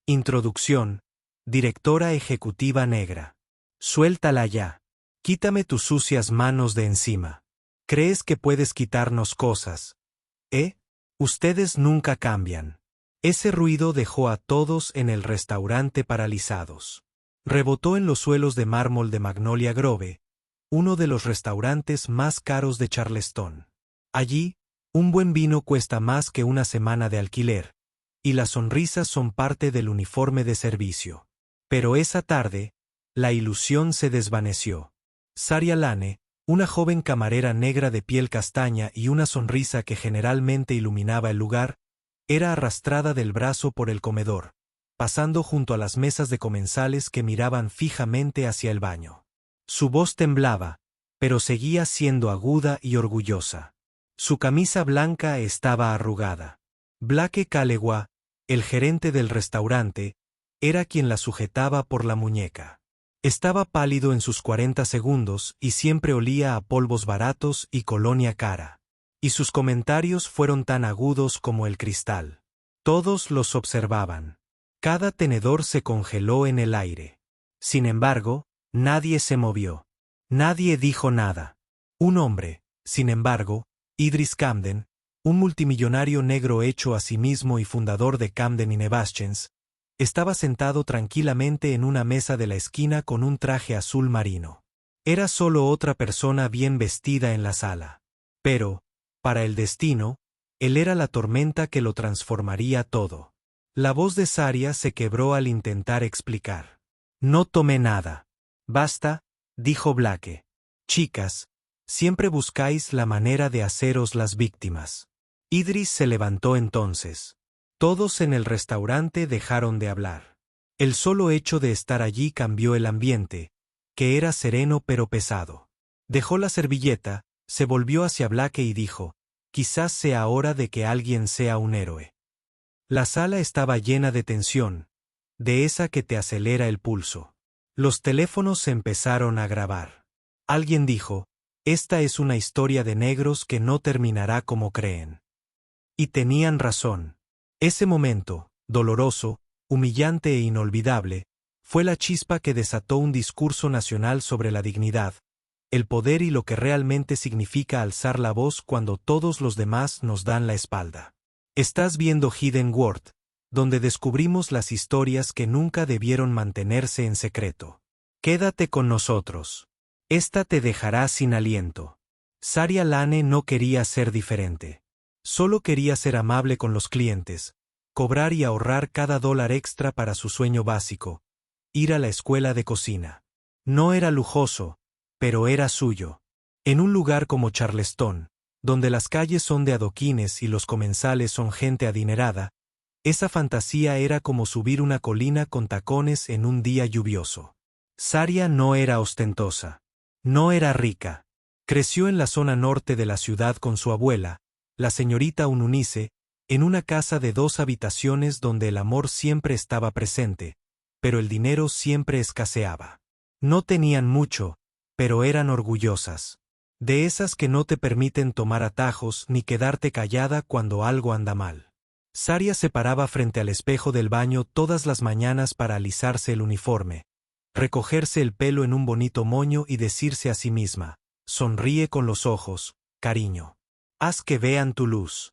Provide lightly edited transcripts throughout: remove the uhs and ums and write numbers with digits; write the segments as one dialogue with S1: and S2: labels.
S1: Introducción. Directora ejecutiva negra. Suéltala ya. Quítame tus sucias manos de encima. ¿Crees que puedes quitarnos cosas? Ustedes nunca cambian. Ese ruido dejó a todos en el restaurante paralizados. Rebotó en los suelos de mármol de Magnolia Grove, uno de los restaurantes más caros de Charleston. Allí, un buen vino cuesta más que una semana de alquiler, y las sonrisas son parte del uniforme de servicio. Pero esa tarde, la ilusión se desvaneció. Saria Lane, una joven camarera negra de piel castaña y una sonrisa que generalmente iluminaba el lugar, era arrastrada del brazo por el comedor, pasando junto a las mesas de comensales que miraban fijamente hacia el baño. Su voz temblaba, pero seguía siendo aguda y orgullosa. Su camisa blanca estaba arrugada. Blake Calewa, el gerente del restaurante, era quien la sujetaba por la muñeca. Estaba pálido en sus 40 segundos y siempre olía a polvos baratos y colonia cara. Y sus comentarios fueron tan agudos como el cristal. Todos los observaban. Cada tenedor se congeló en el aire. Sin embargo, nadie se movió. Nadie dijo nada. Un hombre, sin embargo, Idris Camden, un multimillonario negro hecho a sí mismo y fundador de Camden & Nevaschens, estaba sentado tranquilamente en una mesa de la esquina con un traje azul marino. Era solo otra persona bien vestida en la sala. Pero, para el destino, él era la tormenta que lo transformaría todo. La voz de Saria se quebró al intentar explicar. No tomé nada. Basta, dijo Blake. Chicas, siempre buscáis la manera de haceros las víctimas. Idris se levantó entonces. Todos en el restaurante dejaron de hablar. El solo hecho de estar allí cambió el ambiente, que era sereno pero pesado. Dejó la servilleta, se volvió hacia Blake y dijo, quizás sea hora de que alguien sea un héroe. La sala estaba llena de tensión, de esa que te acelera el pulso. Los teléfonos se empezaron a grabar. Alguien dijo, esta es una historia de negros que no terminará como creen. Y tenían razón. Ese momento, doloroso, humillante e inolvidable, fue la chispa que desató un discurso nacional sobre la dignidad, el poder y lo que realmente significa alzar la voz cuando todos los demás nos dan la espalda. Estás viendo Hidden World, donde descubrimos las historias que nunca debieron mantenerse en secreto. Quédate con nosotros. Esta te dejará sin aliento. Saria Lane no quería ser diferente. Solo quería ser amable con los clientes, cobrar y ahorrar cada dólar extra para su sueño básico, ir a la escuela de cocina. No era lujoso, pero era suyo. En un lugar como Charleston, donde las calles son de adoquines y los comensales son gente adinerada, esa fantasía era como subir una colina con tacones en un día lluvioso. Saria no era ostentosa. No era rica. Creció en la zona norte de la ciudad con su abuela, la señorita Ununice, en una casa de 2 habitaciones donde el amor siempre estaba presente, pero el dinero siempre escaseaba. No tenían mucho, pero eran orgullosas. De esas que no te permiten tomar atajos ni quedarte callada cuando algo anda mal. Saria se paraba frente al espejo del baño todas las mañanas para alisarse el uniforme, recogerse el pelo en un bonito moño y decirse a sí misma, sonríe con los ojos, cariño. Haz que vean tu luz.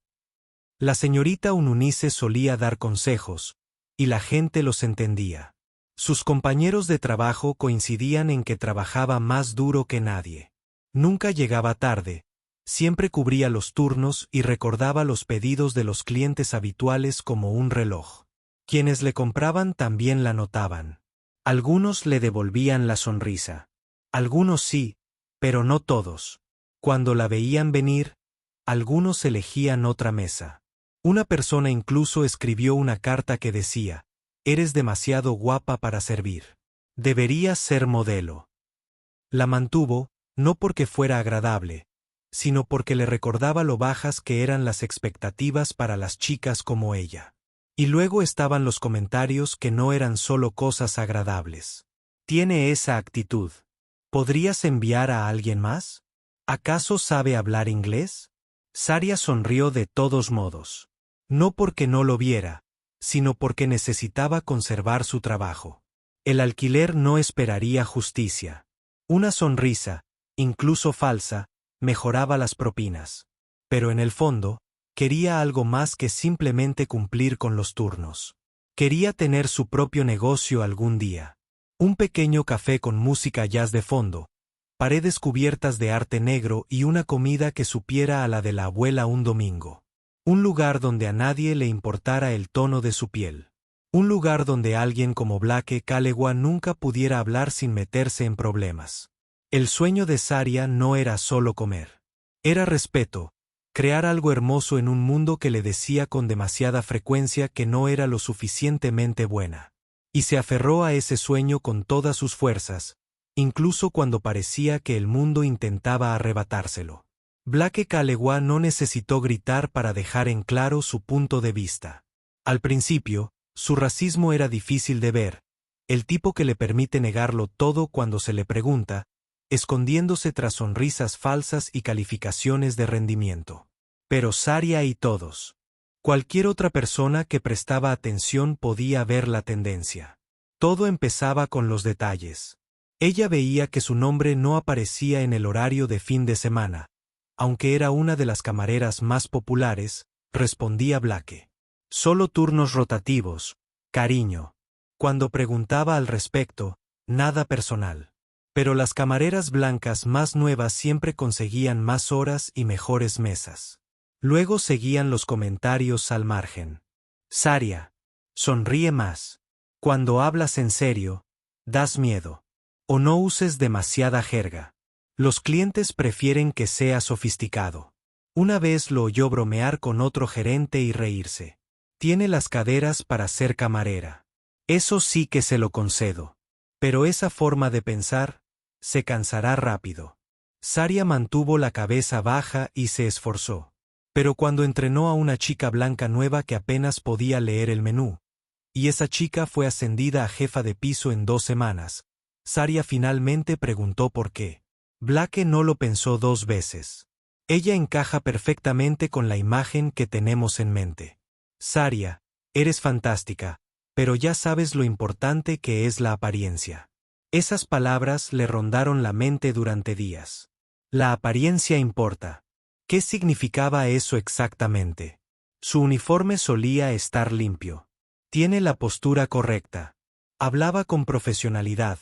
S1: La señorita Ununice solía dar consejos, y la gente los entendía. Sus compañeros de trabajo coincidían en que trabajaba más duro que nadie. Nunca llegaba tarde, siempre cubría los turnos y recordaba los pedidos de los clientes habituales como un reloj. Quienes le compraban también la notaban. Algunos le devolvían la sonrisa. Algunos sí, pero no todos. Cuando la veían venir, algunos elegían otra mesa. Una persona incluso escribió una carta que decía, eres demasiado guapa para servir. Deberías ser modelo. La mantuvo, no porque fuera agradable, sino porque le recordaba lo bajas que eran las expectativas para las chicas como ella. Y luego estaban los comentarios que no eran solo cosas agradables. Tiene esa actitud. ¿Podrías enviar a alguien más? ¿Acaso sabe hablar inglés? Saria sonrió de todos modos. No porque no lo viera, sino porque necesitaba conservar su trabajo. El alquiler no esperaría justicia. Una sonrisa, incluso falsa, mejoraba las propinas. Pero en el fondo, quería algo más que simplemente cumplir con los turnos. Quería tener su propio negocio algún día. Un pequeño café con música jazz de fondo, paredes cubiertas de arte negro y una comida que supiera a la de la abuela un domingo. Un lugar donde a nadie le importara el tono de su piel. Un lugar donde alguien como Blake Kalegua nunca pudiera hablar sin meterse en problemas. El sueño de Saria no era solo comer. Era respeto, crear algo hermoso en un mundo que le decía con demasiada frecuencia que no era lo suficientemente buena. Y se aferró a ese sueño con todas sus fuerzas, incluso cuando parecía que el mundo intentaba arrebatárselo. Blake Kalegua no necesitó gritar para dejar en claro su punto de vista. Al principio, su racismo era difícil de ver, el tipo que le permite negarlo todo cuando se le pregunta, escondiéndose tras sonrisas falsas y calificaciones de rendimiento. Pero Saria y todos. Cualquier otra persona que prestaba atención podía ver la tendencia. Todo empezaba con los detalles. Ella veía que su nombre no aparecía en el horario de fin de semana. Aunque era una de las camareras más populares, respondía Blake. Solo turnos rotativos, cariño. Cuando preguntaba al respecto, nada personal. Pero las camareras blancas más nuevas siempre conseguían más horas y mejores mesas. Luego seguían los comentarios al margen. Saria, sonríe más. Cuando hablas en serio, das miedo. O no uses demasiada jerga. Los clientes prefieren que sea sofisticado. Una vez lo oyó bromear con otro gerente y reírse. Tiene las caderas para ser camarera. Eso sí que se lo concedo. Pero esa forma de pensar, se cansará rápido. Saria mantuvo la cabeza baja y se esforzó. Pero cuando entrenó a una chica blanca nueva que apenas podía leer el menú, y esa chica fue ascendida a jefa de piso en 2 semanas, Saria finalmente preguntó por qué. Blake no lo pensó 2 veces. Ella encaja perfectamente con la imagen que tenemos en mente. Saria, eres fantástica, pero ya sabes lo importante que es la apariencia. Esas palabras le rondaron la mente durante días. La apariencia importa. ¿Qué significaba eso exactamente? Su uniforme solía estar limpio. Tiene la postura correcta. Hablaba con profesionalidad,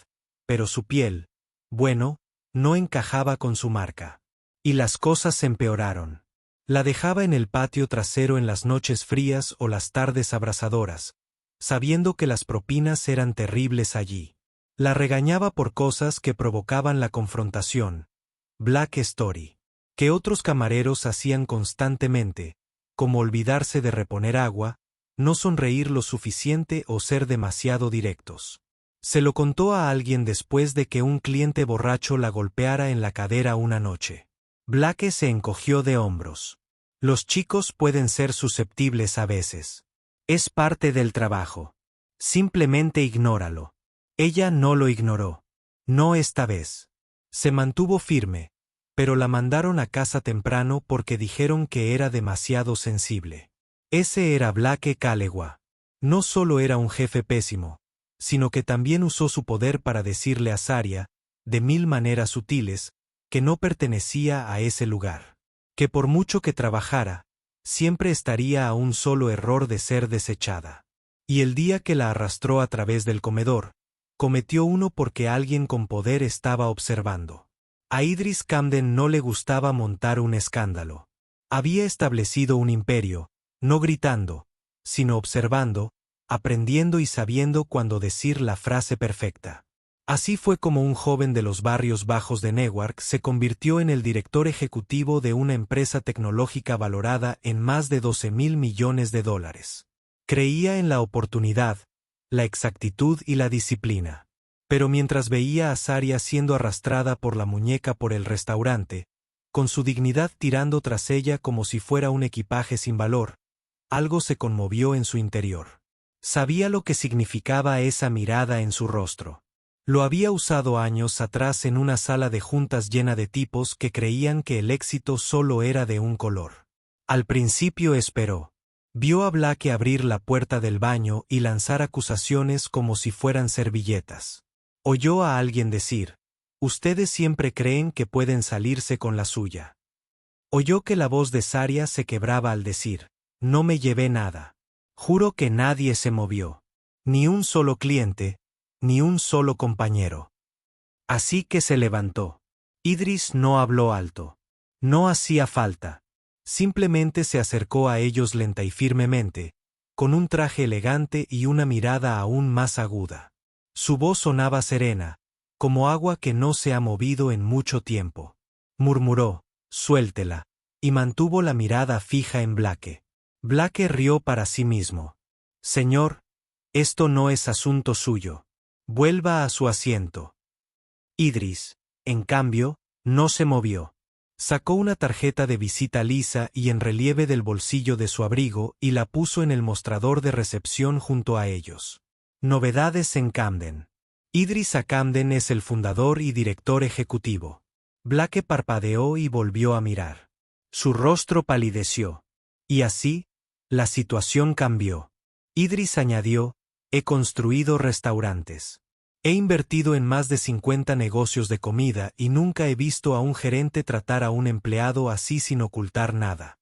S1: pero su piel, bueno, no encajaba con su marca. Y las cosas empeoraron. La dejaba en el patio trasero en las noches frías o las tardes abrasadoras, sabiendo que las propinas eran terribles allí. La regañaba por cosas que provocaban la confrontación. Black Story. Que otros camareros hacían constantemente, como olvidarse de reponer agua, no sonreír lo suficiente o ser demasiado directos. Se lo contó a alguien después de que un cliente borracho la golpeara en la cadera una noche. Blake se encogió de hombros. Los chicos pueden ser susceptibles a veces. Es parte del trabajo. Simplemente ignóralo. Ella no lo ignoró. No esta vez. Se mantuvo firme, pero la mandaron a casa temprano porque dijeron que era demasiado sensible. Ese era Blake Kalegua. No solo era un jefe pésimo, sino que también usó su poder para decirle a Saria, de 1000 maneras sutiles, que no pertenecía a ese lugar. Que por mucho que trabajara, siempre estaría a un solo error de ser desechada. Y el día que la arrastró a través del comedor, cometió uno porque alguien con poder estaba observando. A Idris Camden no le gustaba montar un escándalo. Había establecido un imperio, no gritando, sino observando, aprendiendo y sabiendo cuándo decir la frase perfecta. Así fue como un joven de los barrios bajos de Newark se convirtió en el director ejecutivo de una empresa tecnológica valorada en más de $12,000 millones. Creía en la oportunidad, la exactitud y la disciplina. Pero mientras veía a Saria siendo arrastrada por la muñeca por el restaurante, con su dignidad tirando tras ella como si fuera un equipaje sin valor, algo se conmovió en su interior. Sabía lo que significaba esa mirada en su rostro. Lo había usado años atrás en una sala de juntas llena de tipos que creían que el éxito solo era de un color. Al principio esperó. Vio a Blake abrir la puerta del baño y lanzar acusaciones como si fueran servilletas. Oyó a alguien decir: «Ustedes siempre creen que pueden salirse con la suya». Oyó que la voz de Saria se quebraba al decir: «No me llevé nada». Juro que nadie se movió. Ni un solo cliente, ni un solo compañero. Así que se levantó. Idris no habló alto. No hacía falta. Simplemente se acercó a ellos lenta y firmemente, con un traje elegante y una mirada aún más aguda. Su voz sonaba serena, como agua que no se ha movido en mucho tiempo. Murmuró: «Suéltela», y mantuvo la mirada fija en Blake. Blake rió para sí mismo. «Señor, esto no es asunto suyo. Vuelva a su asiento». Idris, en cambio, no se movió. Sacó una tarjeta de visita lisa y en relieve del bolsillo de su abrigo y la puso en el mostrador de recepción junto a ellos. Novedades en Camden. Idris Camden es el fundador y director ejecutivo. Blake parpadeó y volvió a mirar. Su rostro palideció. Y así, la situación cambió. Idris añadió: «He construido restaurantes. He invertido en más de 50 negocios de comida y nunca he visto a un gerente tratar a un empleado así sin ocultar nada».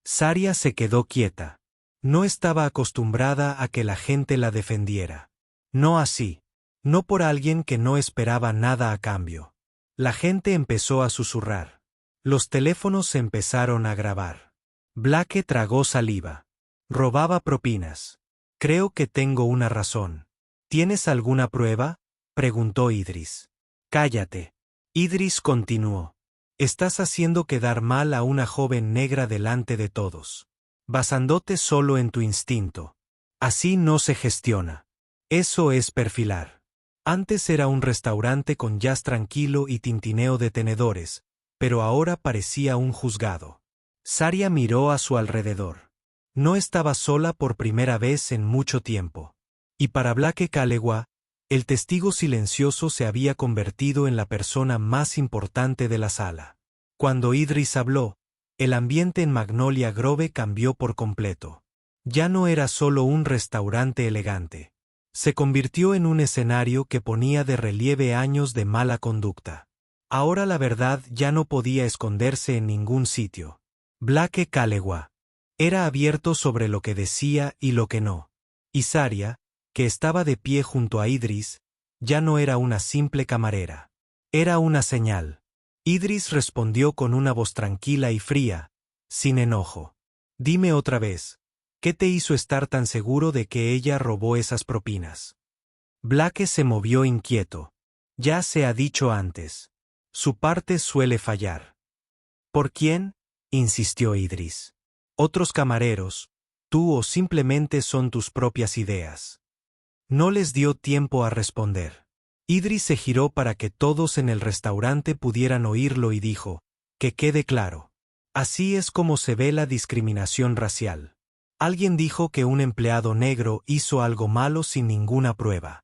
S1: Saria se quedó quieta. No estaba acostumbrada a que la gente la defendiera. No así. No por alguien que no esperaba nada a cambio. La gente empezó a susurrar. Los teléfonos se empezaron a grabar. Blake tragó saliva. Robaba propinas. «Creo que tengo una razón». «¿Tienes alguna prueba?», preguntó Idris. «Cállate». Idris continuó. «Estás haciendo quedar mal a una joven negra delante de todos. Basándote solo en tu instinto. Así no se gestiona. Eso es perfilar. Antes era un restaurante con jazz tranquilo y tintineo de tenedores, pero ahora parecía un juzgado». Saria miró a su alrededor. No estaba sola por primera vez en mucho tiempo. Y para Blake Kalegua, el testigo silencioso se había convertido en la persona más importante de la sala. Cuando Idris habló, el ambiente en Magnolia Grove cambió por completo. Ya no era solo un restaurante elegante. Se convirtió en un escenario que ponía de relieve años de mala conducta. Ahora la verdad ya no podía esconderse en ningún sitio. Blake Kalegua era abierto sobre lo que decía y lo que no. Y Saria, que estaba de pie junto a Idris, ya no era una simple camarera. Era una señal. Idris respondió con una voz tranquila y fría, sin enojo. «Dime otra vez, ¿qué te hizo estar tan seguro de que ella robó esas propinas?». Blake se movió inquieto. «Ya se ha dicho antes. Su parte suele fallar». «¿Por quién?», insistió Idris. «Otros camareros, tú o simplemente son tus propias ideas». No les dio tiempo a responder. Idris se giró para que todos en el restaurante pudieran oírlo y dijo: «Que quede claro. Así es como se ve la discriminación racial. Alguien dijo que un empleado negro hizo algo malo sin ninguna prueba.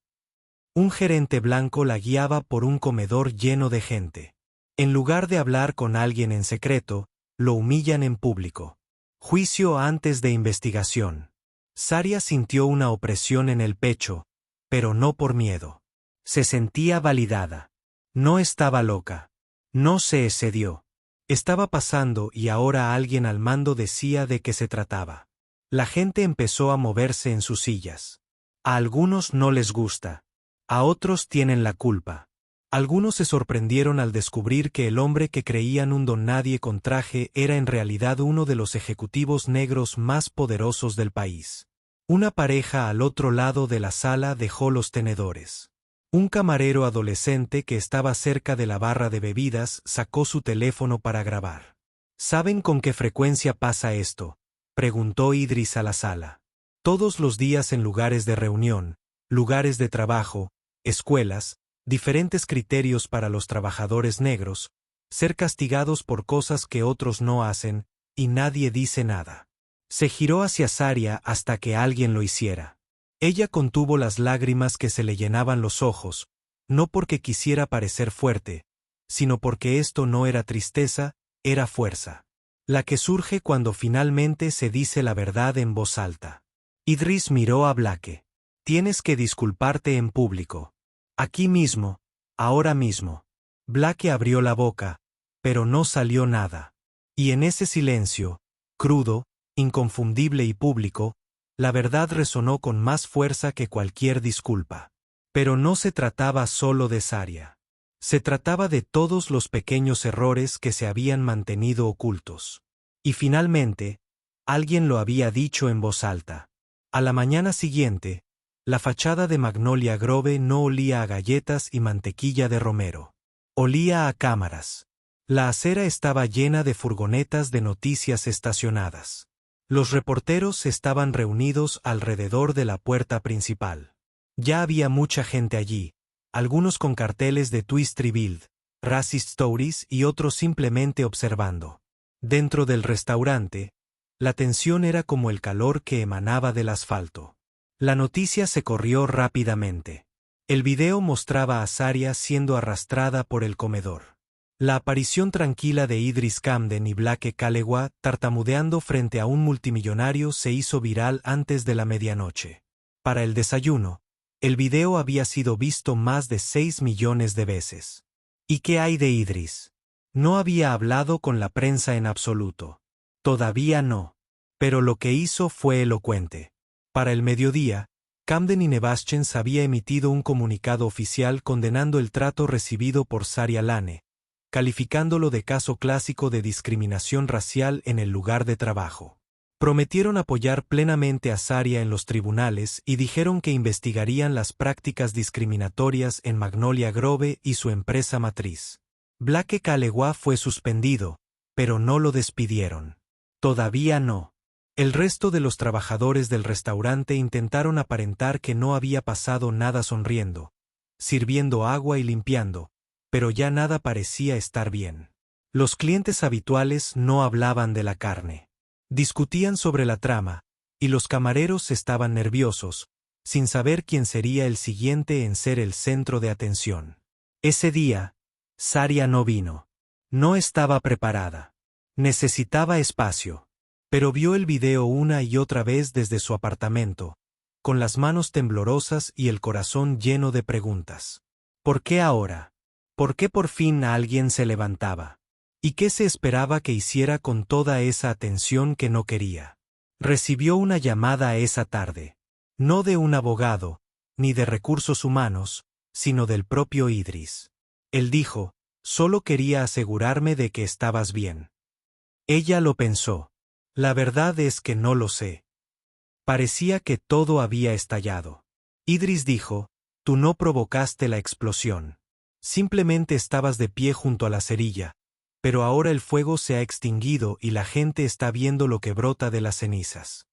S1: Un gerente blanco la guiaba por un comedor lleno de gente. En lugar de hablar con alguien en secreto, lo humillan en público. Juicio antes de investigación». Saria sintió una opresión en el pecho, pero no por miedo. Se sentía validada. No estaba loca. No se excedió. Estaba pasando y ahora alguien al mando decía de qué se trataba. La gente empezó a moverse en sus sillas. A algunos no les gusta. A otros tienen la culpa. Algunos se sorprendieron al descubrir que el hombre que creían un don nadie con traje era en realidad uno de los ejecutivos negros más poderosos del país. Una pareja al otro lado de la sala dejó los tenedores. Un camarero adolescente que estaba cerca de la barra de bebidas sacó su teléfono para grabar. «¿Saben con qué frecuencia pasa esto?», preguntó Idris a la sala. «Todos los días en lugares de reunión, lugares de trabajo, escuelas, diferentes criterios para los trabajadores negros, ser castigados por cosas que otros no hacen, y nadie dice nada». Se giró hacia Saria hasta que alguien lo hiciera. Ella contuvo las lágrimas que se le llenaban los ojos, no porque quisiera parecer fuerte, sino porque esto no era tristeza, era fuerza. La que surge cuando finalmente se dice la verdad en voz alta. Idris miró a Blake. Tienes que disculparte en público. Aquí mismo, ahora mismo. Blake abrió la boca, pero no salió nada. Y en ese silencio, crudo, inconfundible y público, la verdad resonó con más fuerza que cualquier disculpa. Pero no se trataba solo de Saria. Se trataba de todos los pequeños errores que se habían mantenido ocultos. Y finalmente, alguien lo había dicho en voz alta. A la mañana siguiente, la fachada de Magnolia Grove no olía a galletas y mantequilla de romero. Olía a cámaras. La acera estaba llena de furgonetas de noticias estacionadas. Los reporteros estaban reunidos alrededor de la puerta principal. Ya había mucha gente allí, algunos con carteles de Twist Revealed, Racist Stories y otros simplemente observando. Dentro del restaurante, la tensión era como el calor que emanaba del asfalto. La noticia se corrió rápidamente. El video mostraba a Saria siendo arrastrada por el comedor. La aparición tranquila de Idris Camden y Blake Kalewa tartamudeando frente a un multimillonario se hizo viral antes de la medianoche. Para el desayuno, el video había sido visto más de 6 millones de veces. ¿Y qué hay de Idris? No había hablado con la prensa en absoluto. Todavía no. Pero lo que hizo fue elocuente. Para el mediodía, Camden y Nevaschens había emitido un comunicado oficial condenando el trato recibido por Saria Lane, calificándolo de caso clásico de discriminación racial en el lugar de trabajo. Prometieron apoyar plenamente a Saria en los tribunales y dijeron que investigarían las prácticas discriminatorias en Magnolia Grove y su empresa matriz. Blake Kalewa fue suspendido, pero no lo despidieron. Todavía no. El resto de los trabajadores del restaurante intentaron aparentar que no había pasado nada sonriendo, sirviendo agua y limpiando, pero ya nada parecía estar bien. Los clientes habituales no hablaban de la carne. Discutían sobre la trama, y los camareros estaban nerviosos, sin saber quién sería el siguiente en ser el centro de atención. Ese día, Saria no vino. No estaba preparada. Necesitaba espacio. Pero vio el video una y otra vez desde su apartamento, con las manos temblorosas y el corazón lleno de preguntas. ¿Por qué ahora? ¿Por qué por fin alguien se levantaba? ¿Y qué se esperaba que hiciera con toda esa atención que no quería? Recibió una llamada esa tarde. No de un abogado, ni de recursos humanos, sino del propio Idris. Él dijo, solo quería asegurarme de que estabas bien. Ella lo pensó. La verdad es que no lo sé. Parecía que todo había estallado. Idris dijo, tú no provocaste la explosión. Simplemente estabas de pie junto a la cerilla, pero ahora el fuego se ha extinguido y la gente está viendo lo que brota de las cenizas.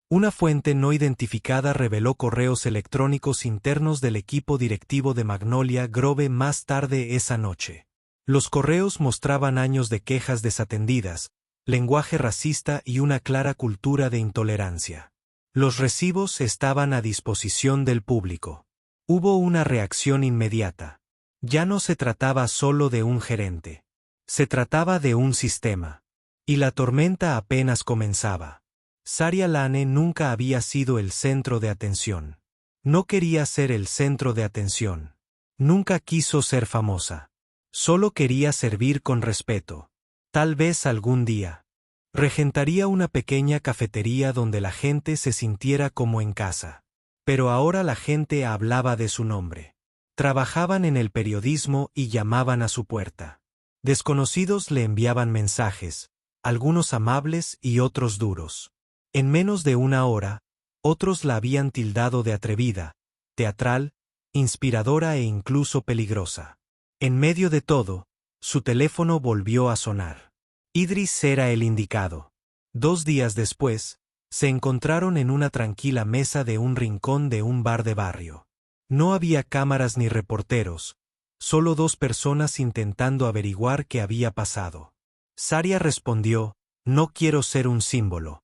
S1: Una fuente no identificada reveló correos electrónicos internos del equipo directivo de Magnolia Grove más tarde esa noche. Los correos mostraban años de quejas desatendidas, lenguaje racista y una clara cultura de intolerancia. Los recibos estaban a disposición del público. Hubo una reacción inmediata. Ya no se trataba solo de un gerente. Se trataba de un sistema. Y la tormenta apenas comenzaba. Saria Lane nunca había sido el centro de atención. No quería ser el centro de atención. Nunca quiso ser famosa. Solo quería servir con respeto. Tal vez algún día. Regentaría una pequeña cafetería donde la gente se sintiera como en casa. Pero ahora la gente hablaba de su nombre. Trabajaban en el periodismo y llamaban a su puerta. Desconocidos le enviaban mensajes, algunos amables y otros duros. En menos de una hora, otros la habían tildado de atrevida, teatral, inspiradora e incluso peligrosa. En medio de todo, su teléfono volvió a sonar. Idris era el indicado. 2 días después, se encontraron en una tranquila mesa de un rincón de un bar de barrio. No había cámaras ni reporteros, solo 2 personas intentando averiguar qué había pasado. Saria respondió, no quiero ser un símbolo.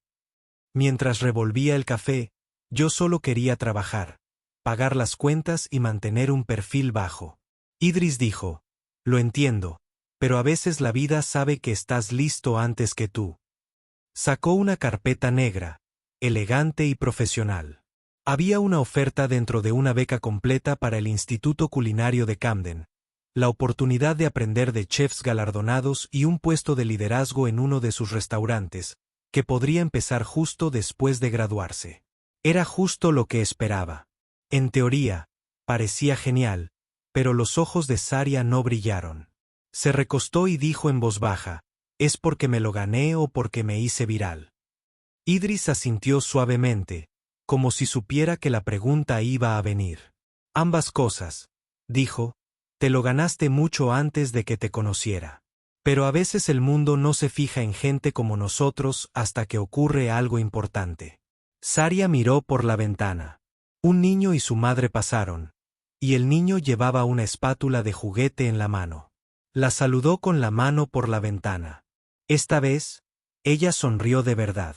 S1: Mientras revolvía el café, yo solo quería trabajar, pagar las cuentas y mantener un perfil bajo. Idris dijo, lo entiendo, pero a veces la vida sabe que estás listo antes que tú. Sacó una carpeta negra, elegante y profesional. Había una oferta dentro de una beca completa para el Instituto Culinario de Camden, la oportunidad de aprender de chefs galardonados y un puesto de liderazgo en uno de sus restaurantes, que podría empezar justo después de graduarse. Era justo lo que esperaba. En teoría, parecía genial, pero los ojos de Saria no brillaron. Se recostó y dijo en voz baja, ¿es porque me lo gané o porque me hice viral? Idris asintió suavemente, como si supiera que la pregunta iba a venir. Ambas cosas, dijo, te lo ganaste mucho antes de que te conociera. Pero a veces el mundo no se fija en gente como nosotros hasta que ocurre algo importante. Saria miró por la ventana. Un niño y su madre pasaron, y el niño llevaba una espátula de juguete en la mano. La saludó con la mano por la ventana. Esta vez, ella sonrió de verdad.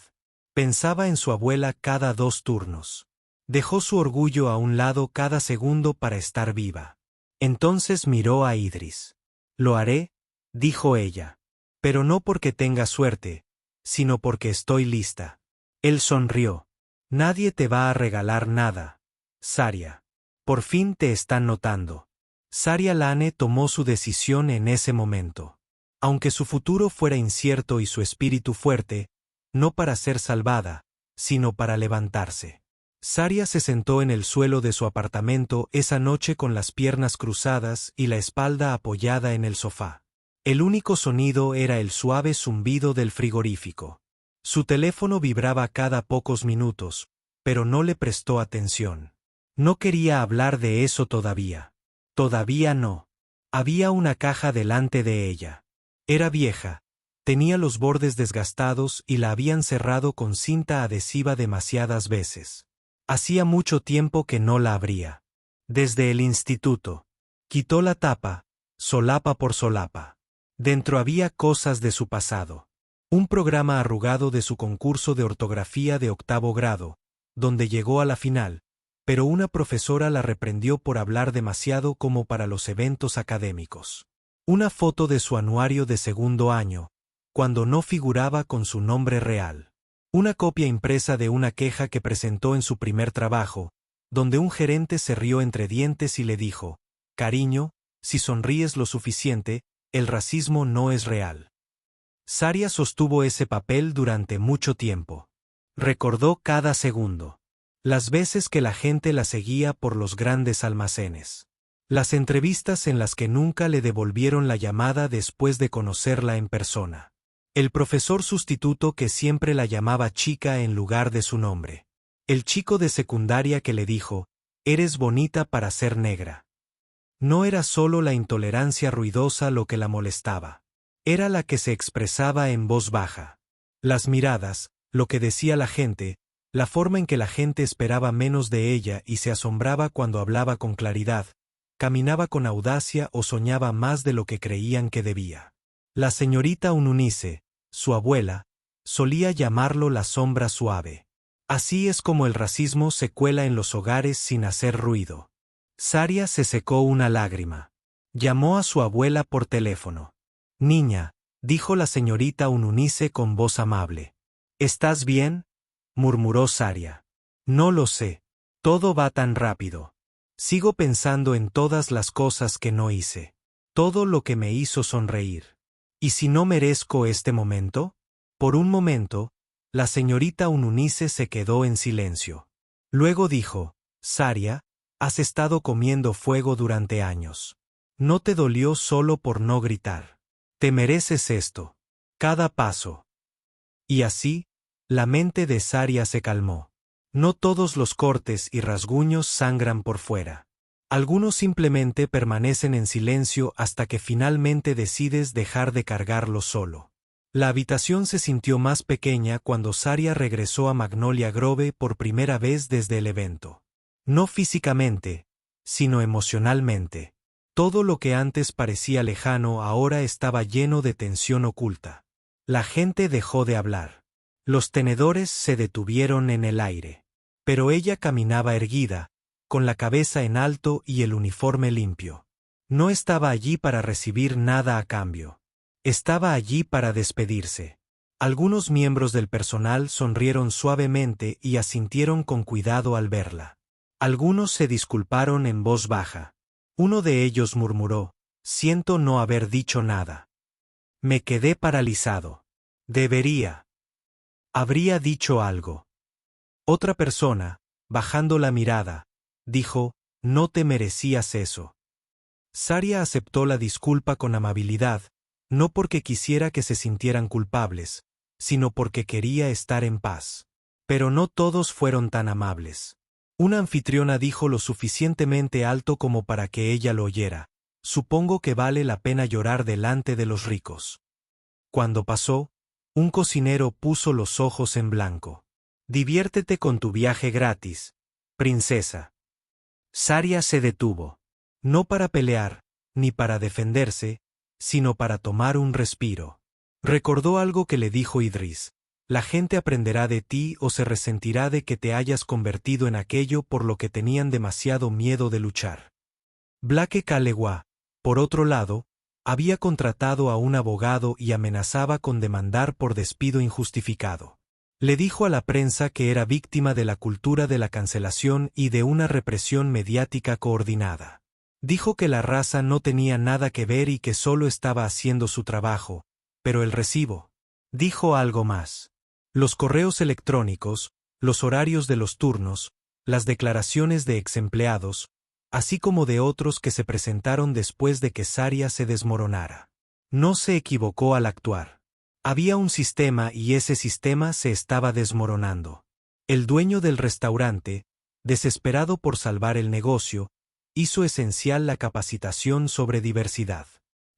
S1: Pensaba en su abuela cada 2 turnos. Dejó su orgullo a un lado cada segundo para estar viva. Entonces miró a Idris. Lo haré, dijo ella. Pero no porque tenga suerte, sino porque estoy lista. Él sonrió. Nadie te va a regalar nada, Saria. Por fin te están notando. Saria Lane tomó su decisión en ese momento. Aunque su futuro fuera incierto y su espíritu fuerte, no para ser salvada, sino para levantarse. Saria se sentó en el suelo de su apartamento esa noche con las piernas cruzadas y la espalda apoyada en el sofá. El único sonido era el suave zumbido del frigorífico. Su teléfono vibraba cada pocos minutos, pero no le prestó atención. No quería hablar de eso todavía. Todavía no. Había una caja delante de ella. Era vieja, tenía los bordes desgastados y la habían cerrado con cinta adhesiva demasiadas veces. Hacía mucho tiempo que no la abría. Desde el instituto. Quitó la tapa, solapa por solapa. Dentro había cosas de su pasado. Un programa arrugado de su concurso de ortografía de 8º grado, donde llegó a la final, pero una profesora la reprendió por hablar demasiado como para los eventos académicos. Una foto de su anuario de 2º año, cuando no figuraba con su nombre real. Una copia impresa de una queja que presentó en su primer trabajo, donde un gerente se rió entre dientes y le dijo, «Cariño, si sonríes lo suficiente, el racismo no es real». Saria sostuvo ese papel durante mucho tiempo. Recordó cada segundo. Las veces que la gente la seguía por los grandes almacenes. Las entrevistas en las que nunca le devolvieron la llamada después de conocerla en persona. El profesor sustituto que siempre la llamaba chica en lugar de su nombre. El chico de secundaria que le dijo, «Eres bonita para ser negra». No era solo la intolerancia ruidosa lo que la molestaba. Era la que se expresaba en voz baja. Las miradas, lo que decía la gente, la forma en que la gente esperaba menos de ella y se asombraba cuando hablaba con claridad, caminaba con audacia o soñaba más de lo que creían que debía. La señorita Ununice, su abuela, solía llamarlo la sombra suave. Así es como el racismo se cuela en los hogares sin hacer ruido. Saria se secó una lágrima. Llamó a su abuela por teléfono. «Niña», dijo la señorita Ununice con voz amable. «¿Estás bien?», murmuró Saria. «No lo sé. Todo va tan rápido. Sigo pensando en todas las cosas que no hice. Todo lo que me hizo sonreír. ¿Y si no merezco este momento?». Por un momento, la señorita Ununice se quedó en silencio. Luego dijo, «Saria, has estado comiendo fuego durante años. No te dolió solo por no gritar. Te mereces esto. Cada paso». Y así, la mente de Saria se calmó. No todos los cortes y rasguños sangran por fuera. Algunos simplemente permanecen en silencio hasta que finalmente decides dejar de cargarlo solo. La habitación se sintió más pequeña cuando Saria regresó a Magnolia Grove por primera vez desde el evento. No físicamente, sino emocionalmente. Todo lo que antes parecía lejano ahora estaba lleno de tensión oculta. La gente dejó de hablar. Los tenedores se detuvieron en el aire. Pero ella caminaba erguida, con la cabeza en alto y el uniforme limpio. No estaba allí para recibir nada a cambio. Estaba allí para despedirse. Algunos miembros del personal sonrieron suavemente y asintieron con cuidado al verla. Algunos se disculparon en voz baja. Uno de ellos murmuró: «Siento no haber dicho nada». Me quedé paralizado. Habría dicho algo. Otra persona, bajando la mirada, dijo: «No te merecías eso». Saria aceptó la disculpa con amabilidad, no porque quisiera que se sintieran culpables, sino porque quería estar en paz. Pero no todos fueron tan amables. Una anfitriona dijo lo suficientemente alto como para que ella lo oyera: «Supongo que vale la pena llorar delante de los ricos». Cuando pasó, un cocinero puso los ojos en blanco. «Diviértete con tu viaje gratis, princesa». Saria se detuvo. No para pelear, ni para defenderse, sino para tomar un respiro. Recordó algo que le dijo Idris: «La gente aprenderá de ti o se resentirá de que te hayas convertido en aquello por lo que tenían demasiado miedo de luchar». Blake Kalewa, por otro lado, había contratado a un abogado y amenazaba con demandar por despido injustificado. Le dijo a la prensa que era víctima de la cultura de la cancelación y de una represión mediática coordinada. Dijo que la raza no tenía nada que ver y que solo estaba haciendo su trabajo, pero el recibo. Dijo algo más. Los correos electrónicos, los horarios de los turnos, las declaraciones de exempleados, así como de otros que se presentaron después de que Saria se desmoronara. No se equivocó al actuar. Había un sistema y ese sistema se estaba desmoronando. El dueño del restaurante, desesperado por salvar el negocio, hizo esencial la capacitación sobre diversidad.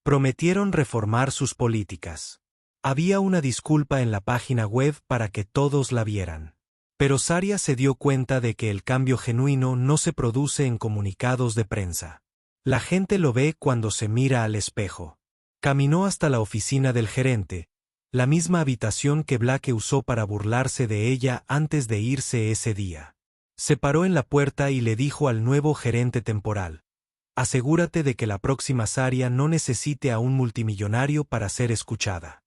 S1: Prometieron reformar sus políticas. Había una disculpa en la página web para que todos la vieran. Pero Saria se dio cuenta de que el cambio genuino no se produce en comunicados de prensa. La gente lo ve cuando se mira al espejo. Caminó hasta la oficina del gerente, la misma habitación que Blake usó para burlarse de ella antes de irse ese día. Se paró en la puerta y le dijo al nuevo gerente temporal: «Asegúrate de que la próxima Saria no necesite a un multimillonario para ser escuchada».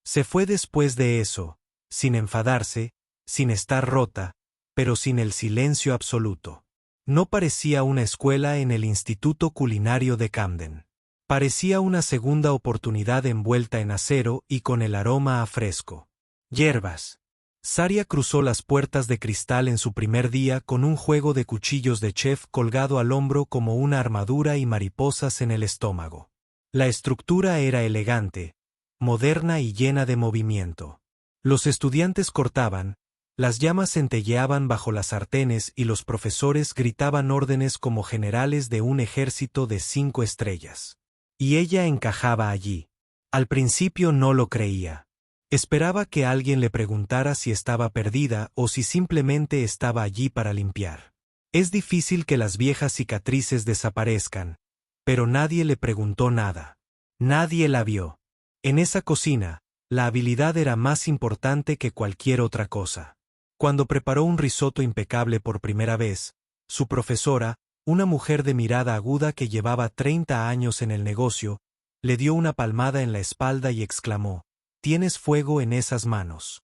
S1: Se fue después de eso, sin enfadarse, sin estar rota, pero sin el silencio absoluto. No parecía una escuela en el Instituto Culinario de Camden. Parecía una segunda oportunidad envuelta en acero y con el aroma a fresco. Hierbas. Saria cruzó las puertas de cristal en su primer día con un juego de cuchillos de chef colgado al hombro como una armadura y mariposas en el estómago. La estructura era elegante, moderna y llena de movimiento. Los estudiantes cortaban, las llamas centelleaban bajo las sartenes y los profesores gritaban órdenes como generales de un ejército de 5 estrellas. Y ella encajaba allí. Al principio no lo creía. Esperaba que alguien le preguntara si estaba perdida o si simplemente estaba allí para limpiar. Es difícil que las viejas cicatrices desaparezcan, pero nadie le preguntó nada. Nadie la vio. En esa cocina, la habilidad era más importante que cualquier otra cosa. Cuando preparó un risotto impecable por primera vez, su profesora, una mujer de mirada aguda que llevaba 30 años en el negocio, le dio una palmada en la espalda y exclamó: «Tienes fuego en esas manos».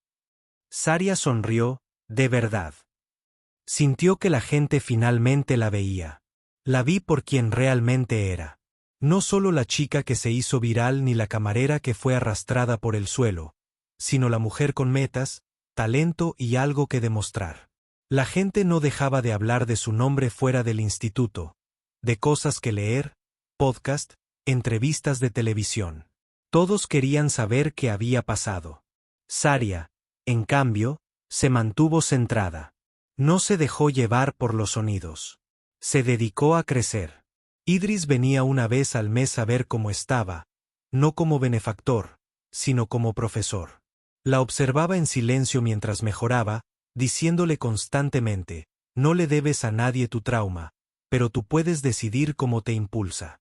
S1: Saria sonrió, de verdad. Sintió que la gente finalmente la veía. La vi por quien realmente era. No solo la chica que se hizo viral ni la camarera que fue arrastrada por el suelo, sino la mujer con metas, talento y algo que demostrar. La gente no dejaba de hablar de su nombre fuera del instituto, de cosas que leer, podcast, entrevistas de televisión. Todos querían saber qué había pasado. Saria, en cambio, se mantuvo centrada. No se dejó llevar por los sonidos. Se dedicó a crecer. Idris venía una vez al mes a ver cómo estaba, no como benefactor, sino como profesor. La observaba en silencio mientras mejoraba, diciéndole constantemente: «No le debes a nadie tu trauma, pero tú puedes decidir cómo te impulsa».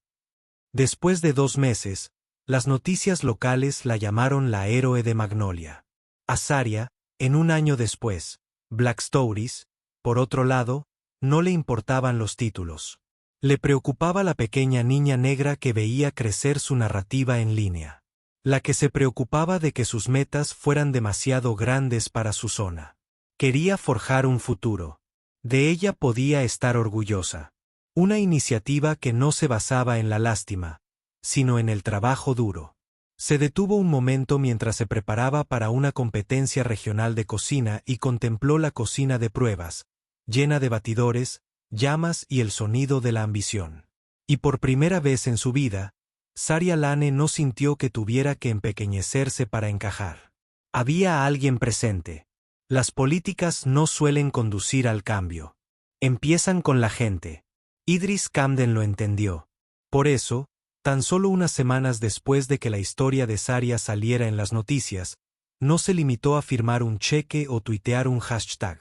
S1: Después de 2 meses, las noticias locales la llamaron la héroe de Magnolia. A Saria, en un año después, Black Stories, por otro lado, no le importaban los títulos. Le preocupaba la pequeña niña negra que veía crecer su narrativa en línea. La que se preocupaba de que sus metas fueran demasiado grandes para su zona. Quería forjar un futuro. De ella podía estar orgullosa. Una iniciativa que no se basaba en la lástima, sino en el trabajo duro. Se detuvo un momento mientras se preparaba para una competencia regional de cocina y contempló la cocina de pruebas, llena de batidores, llamas y el sonido de la ambición. Y por primera vez en su vida, Saria Lane no sintió que tuviera que empequeñecerse para encajar. Había alguien presente. Las políticas no suelen conducir al cambio. Empiezan con la gente. Idris Camden lo entendió. Por eso, tan solo unas semanas después de que la historia de Saria saliera en las noticias, no se limitó a firmar un cheque o tuitear un hashtag.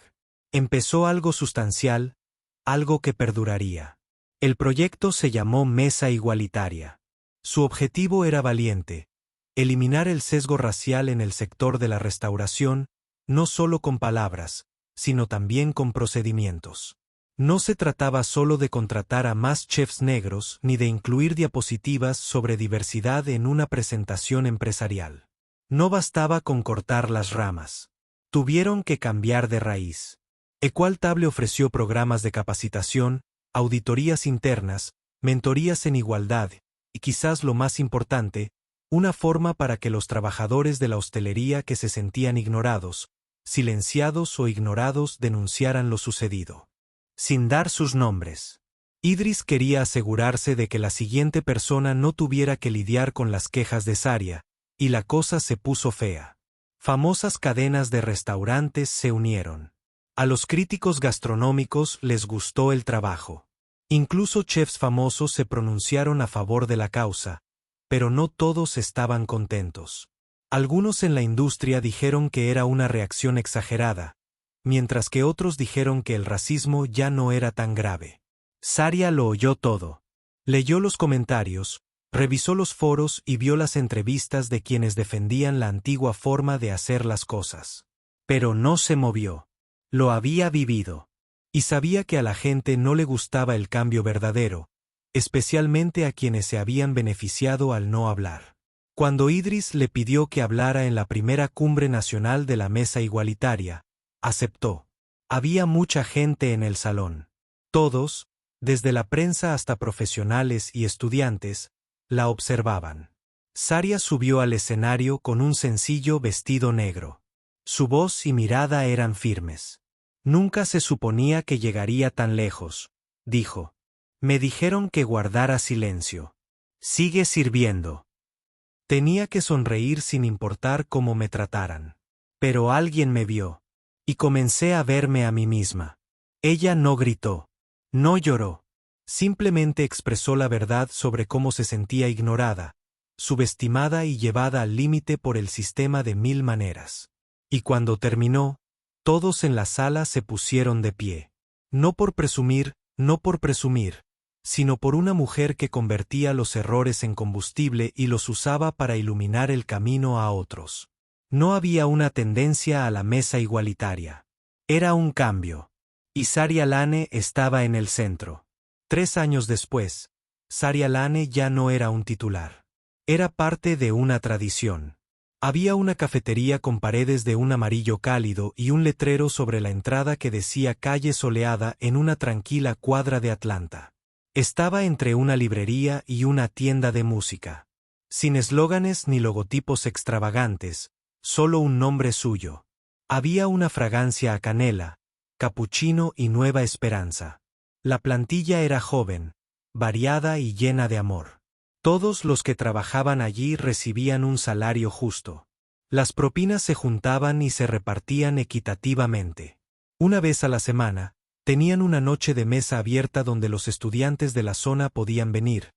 S1: Empezó algo sustancial, algo que perduraría. El proyecto se llamó Mesa Igualitaria. Su objetivo era valiente: eliminar el sesgo racial en el sector de la restauración, no solo con palabras, sino también con procedimientos. No se trataba solo de contratar a más chefs negros ni de incluir diapositivas sobre diversidad en una presentación empresarial. No bastaba con cortar las ramas. Tuvieron que cambiar de raíz. Equal-Table ofreció programas de capacitación, auditorías internas, mentorías en igualdad y, quizás lo más importante, una forma para que los trabajadores de la hostelería que se sentían ignorados, silenciados o ignorados denunciaran lo sucedido. Sin dar sus nombres. Idris quería asegurarse de que la siguiente persona no tuviera que lidiar con las quejas de Saria, y la cosa se puso fea. Famosas cadenas de restaurantes se unieron. A los críticos gastronómicos les gustó el trabajo. Incluso chefs famosos se pronunciaron a favor de la causa, pero no todos estaban contentos. Algunos en la industria dijeron que era una reacción exagerada, mientras que otros dijeron que el racismo ya no era tan grave. Saria lo oyó todo. Leyó los comentarios, revisó los foros y vio las entrevistas de quienes defendían la antigua forma de hacer las cosas. Pero no se movió. Lo había vivido. Y sabía que a la gente no le gustaba el cambio verdadero, especialmente a quienes se habían beneficiado al no hablar. Cuando Idris le pidió que hablara en la primera cumbre nacional de la Mesa Igualitaria, aceptó. Había mucha gente en el salón. Todos, desde la prensa hasta profesionales y estudiantes, la observaban. Saria subió al escenario con un sencillo vestido negro. Su voz y mirada eran firmes. Nunca se suponía que llegaría tan lejos, dijo. Me dijeron que guardara silencio. Sigue sirviendo. Tenía que sonreír sin importar cómo me trataran. Pero alguien me vio. Y comencé a verme a mí misma. Ella no gritó. No lloró. Simplemente expresó la verdad sobre cómo se sentía ignorada, subestimada y llevada al límite por el sistema de mil maneras. Y cuando terminó, todos en la sala se pusieron de pie. No por presumir, sino por una mujer que convertía los errores en combustible y los usaba para iluminar el camino a otros. No había una tendencia a la mesa igualitaria. Era un cambio. Y Saria Lane estaba en el centro. 3 años después, Saria Lane ya no era un titular. Era parte de una tradición. Había una cafetería con paredes de un amarillo cálido y un letrero sobre la entrada que decía Calle Soleada en una tranquila cuadra de Atlanta. Estaba entre una librería y una tienda de música. Sin eslóganes ni logotipos extravagantes, solo un nombre suyo. Había una fragancia a canela, capuchino y nueva esperanza. La plantilla era joven, variada y llena de amor. Todos los que trabajaban allí recibían un salario justo. Las propinas se juntaban y se repartían equitativamente. Una vez a la semana, tenían una noche de mesa abierta donde los estudiantes de la zona podían venir,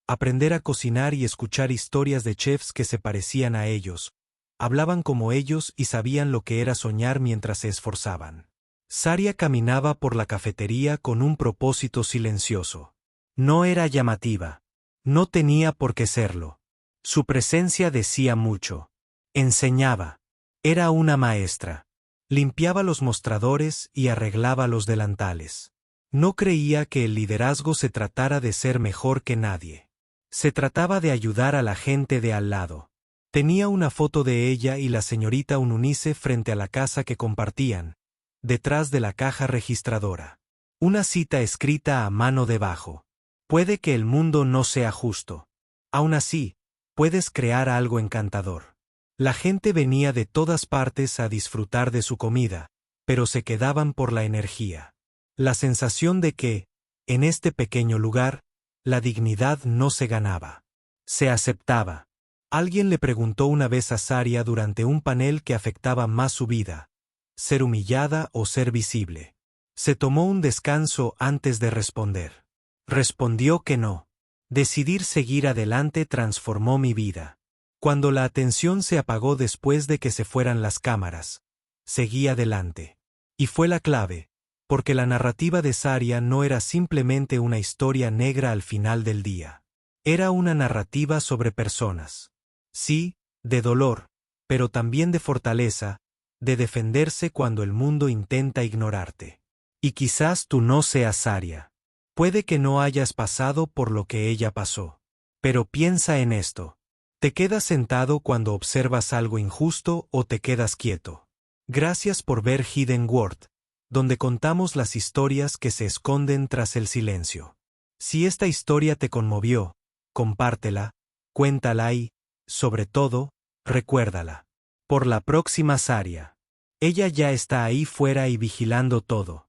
S1: aprender a cocinar y escuchar historias de chefs que se parecían a ellos, hablaban como ellos y sabían lo que era soñar mientras se esforzaban. Saria caminaba por la cafetería con un propósito silencioso. No era llamativa. No tenía por qué serlo. Su presencia decía mucho. Enseñaba. Era una maestra. Limpiaba los mostradores y arreglaba los delantales. No creía que el liderazgo se tratara de ser mejor que nadie. Se trataba de ayudar a la gente de al lado. Tenía una foto de ella y la señorita Ununice frente a la casa que compartían, detrás de la caja registradora. Una cita escrita a mano debajo. Puede que el mundo no sea justo. Aún así, puedes crear algo encantador. La gente venía de todas partes a disfrutar de su comida, pero se quedaban por la energía. La sensación de que, en este pequeño lugar, la dignidad no se ganaba. Se aceptaba. Alguien le preguntó una vez a Saria durante un panel que afectaba más su vida: ser humillada o ser visible. Se tomó un descanso antes de responder. Respondió que no. Decidir seguir adelante transformó mi vida. Cuando la atención se apagó después de que se fueran las cámaras, seguí adelante. Y fue la clave, porque la narrativa de Saria no era simplemente una historia negra al final del día. Era una narrativa sobre personas. Sí, de dolor, pero también de fortaleza, de defenderse cuando el mundo intenta ignorarte. Y quizás tú no seas Saria. Puede que no hayas pasado por lo que ella pasó. Pero piensa en esto. ¿Te quedas sentado cuando observas algo injusto o te quedas quieto? Gracias por ver Hidden World, donde contamos las historias que se esconden tras el silencio. Si esta historia te conmovió, compártela, cuéntala y, sobre todo, recuérdala. Por la próxima Saria. Ella ya está ahí fuera y vigilando todo.